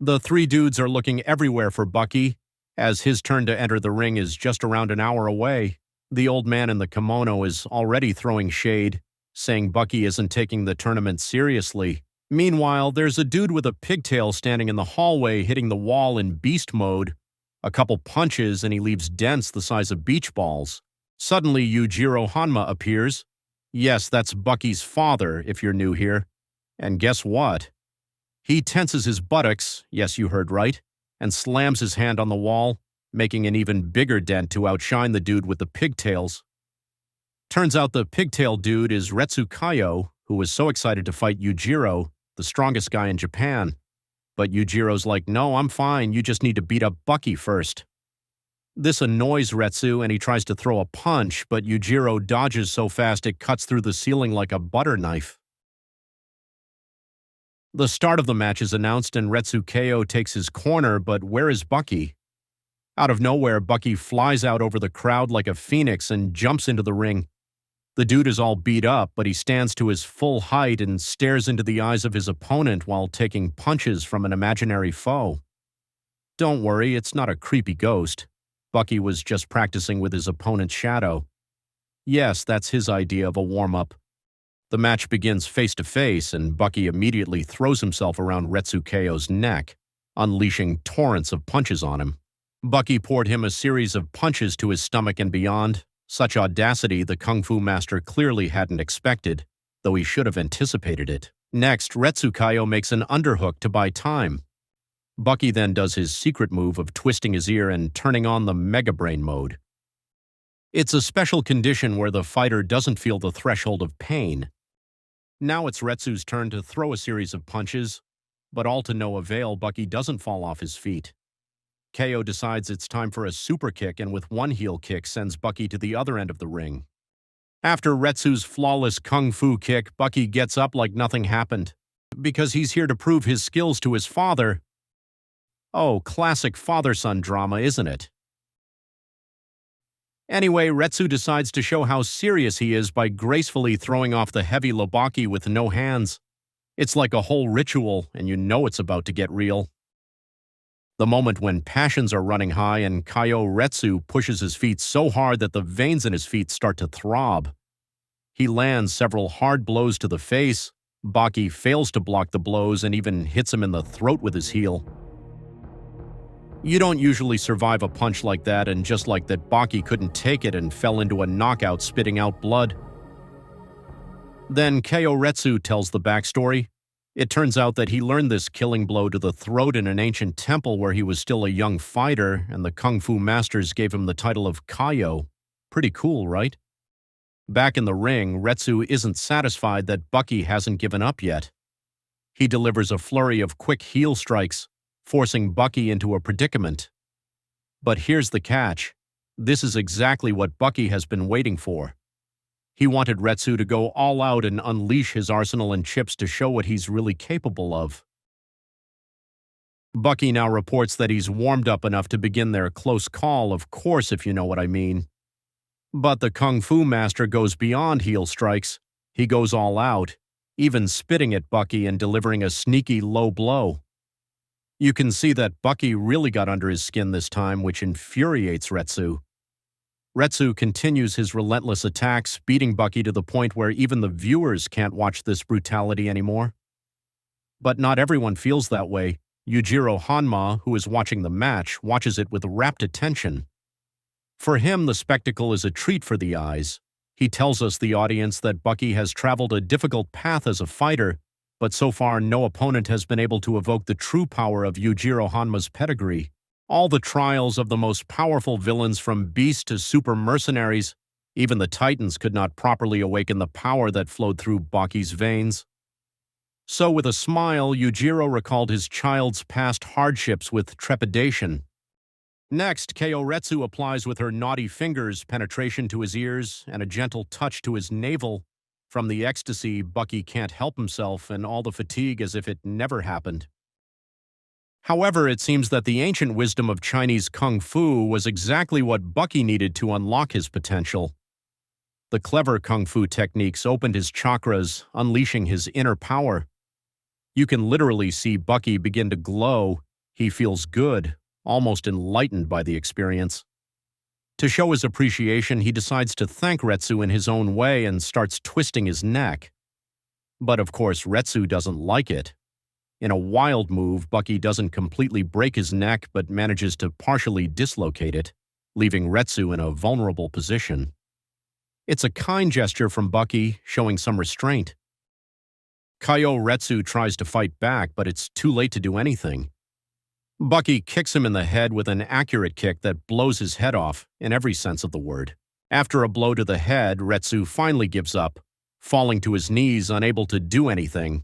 The three dudes are looking everywhere for Bucky, as his turn to enter the ring is just around an hour away. The old man in the kimono is already throwing shade, saying Bucky isn't taking the tournament seriously. Meanwhile, there's a dude with a pigtail standing in the hallway hitting the wall in beast mode. A couple punches and he leaves dents the size of beach balls. Suddenly, Yujiro Hanma appears. Yes, that's Bucky's father, if you're new here. And guess what? He tenses his buttocks, yes, you heard right, and slams his hand on the wall, making an even bigger dent to outshine the dude with the pigtails. Turns out the pigtail dude is Retsu Kaio, who was so excited to fight Yujiro, the strongest guy in Japan. But Yujiro's like, no, I'm fine, you just need to beat up Bucky first. This annoys Retsu and he tries to throw a punch, but Yujiro dodges so fast it cuts through the ceiling like a butter knife. The start of the match is announced and Retsu Kaio takes his corner, but where is Bucky? Out of nowhere, Bucky flies out over the crowd like a phoenix and jumps into the ring. The dude is all beat up, but he stands to his full height and stares into the eyes of his opponent while taking punches from an imaginary foe. Don't worry, it's not a creepy ghost. Bucky was just practicing with his opponent's shadow. Yes, that's his idea of a warm-up. The match begins face-to-face, and Bucky immediately throws himself around Retsu Kaio's neck, unleashing torrents of punches on him. Bucky poured him a series of punches to his stomach and beyond. Such audacity the Kung Fu master clearly hadn't expected, though he should have anticipated it. Next, Retsu Kaio makes an underhook to buy time. Bucky then does his secret move of twisting his ear and turning on the Mega Brain mode. It's a special condition where the fighter doesn't feel the threshold of pain. Now it's Retsu's turn to throw a series of punches, but all to no avail. Bucky doesn't fall off his feet. Kaio decides it's time for a super kick and with one heel kick sends Bucky to the other end of the ring. After Retsu's flawless kung fu kick, Bucky gets up like nothing happened. Because he's here to prove his skills to his father. Oh, classic father-son drama, isn't it? Anyway, Retsu decides to show how serious he is by gracefully throwing off the heavy lobaki with no hands. It's like a whole ritual, and you know it's about to get real. The moment when passions are running high and Kaio Retsu pushes his feet so hard that the veins in his feet start to throb. He lands several hard blows to the face. Baki fails to block the blows and even hits him in the throat with his heel. You don't usually survive a punch like that, and just like that, Baki couldn't take it and fell into a knockout, spitting out blood. Then Kaio Retsu tells the backstory. It turns out that he learned this killing blow to the throat in an ancient temple where he was still a young fighter, and the Kung Fu masters gave him the title of Kaio. Pretty cool, right? Back in the ring, Retsu isn't satisfied that Bucky hasn't given up yet. He delivers a flurry of quick heel strikes, forcing Bucky into a predicament. But here's the catch. This is exactly what Bucky has been waiting for. He wanted Retsu to go all out and unleash his arsenal and chips to show what he's really capable of. Bucky now reports that he's warmed up enough to begin their close call, of course, if you know what I mean. But the Kung Fu master goes beyond heel strikes. He goes all out, even spitting at Bucky and delivering a sneaky low blow. You can see that Bucky really got under his skin this time, which infuriates Retsu. Retsu continues his relentless attacks, beating Bucky to the point where even the viewers can't watch this brutality anymore. But not everyone feels that way. Yujiro Hanma, who is watching the match, watches it with rapt attention. For him, the spectacle is a treat for the eyes. He tells us, the audience, that Bucky has traveled a difficult path as a fighter, but so far no opponent has been able to evoke the true power of Yujiro Hanma's pedigree. All the trials of the most powerful villains from beasts to super mercenaries, even the titans could not properly awaken the power that flowed through Baki's veins. So with a smile, Yujiro recalled his child's past hardships with trepidation. Next, Kaio Retsu applies with her naughty fingers penetration to his ears and a gentle touch to his navel. From the ecstasy, Bucky can't help himself and all the fatigue as if it never happened. However, it seems that the ancient wisdom of Chinese Kung Fu was exactly what Bucky needed to unlock his potential. The clever Kung Fu techniques opened his chakras, unleashing his inner power. You can literally see Bucky begin to glow, He feels good, almost enlightened by the experience. To show his appreciation, he decides to thank Retsu in his own way and starts twisting his neck. But of course, Retsu doesn't like it. In a wild move, BAKI doesn't completely break his neck but manages to partially dislocate it, leaving Retsu in a vulnerable position. It's a kind gesture from BAKI, showing some restraint. Kaiyo Retsu tries to fight back, but it's too late to do anything. BAKI kicks him in the head with an accurate kick that blows his head off, in every sense of the word. After a blow to the head, Retsu finally gives up, falling to his knees, unable to do anything.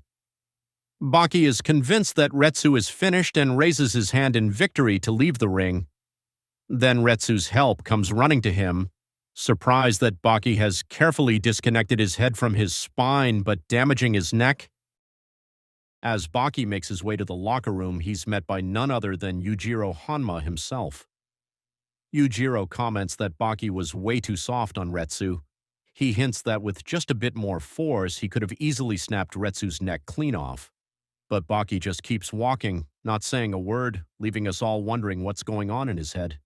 BAKI is convinced that Retsu is finished and raises his hand in victory to leave the ring. Then Retsu's help comes running to him, surprised that BAKI has carefully disconnected his head from his spine but damaging his neck. As BAKI makes his way to the locker room, he's met by none other than Yujiro Hanma himself. Yujiro comments that BAKI was way too soft on Retsu. He hints that with just a bit more force, he could have easily snapped Retsu's neck clean off. But BAKI just keeps walking, not saying a word, leaving us all wondering what's going on in his head.